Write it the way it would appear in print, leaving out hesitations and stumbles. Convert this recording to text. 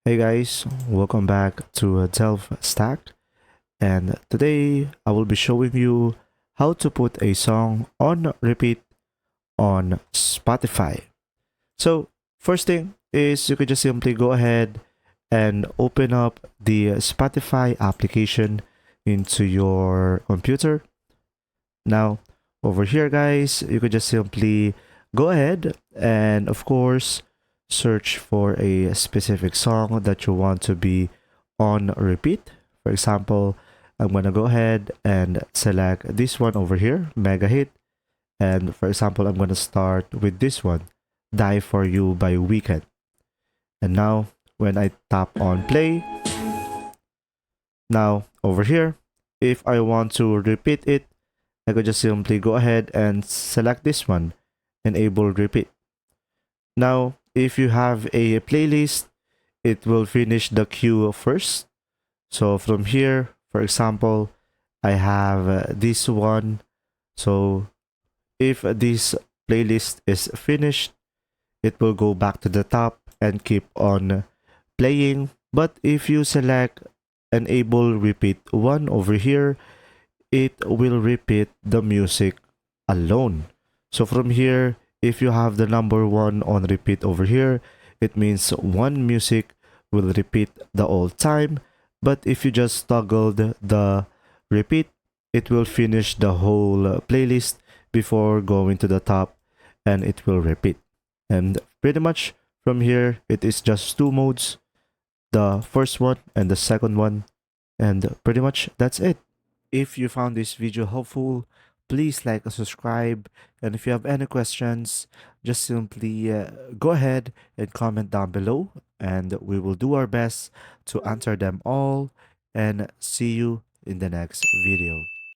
Hey guys, welcome back to Delve Stack, and today I will be showing you how to put a song on repeat on Spotify. So, first thing is you can just simply go ahead and open up the Spotify application into your computer. Now, over here, guys, you could just simply go ahead and, of course, search for a specific song that you want to be on repeat. For example, I'm going to go ahead and select this one over here, Mega Hit. And for example, I'm going to start with this one, Die For You by Weekend. And now, when I tap on play, now over here, if I want to repeat it, I could just simply go ahead and select this one, enable repeat. Now, if you have a playlist, it will finish the queue first. So from here, for example, I have this one. So if this playlist is finished, it will go back to the top and keep on playing. But if you select enable repeat one over here, it will repeat the music alone. So from here, if you have the number one on repeat over here, it means one music will repeat the whole time. But if you just toggled the repeat, it will finish the whole playlist before going to the top and it will repeat. And pretty much from here, it is just two modes, the first one and the second one. And pretty much that's it. If you found this video helpful, please like and subscribe. And if you have any questions, just simply go ahead and comment down below, and we will do our best to answer them all. And see you in the next video.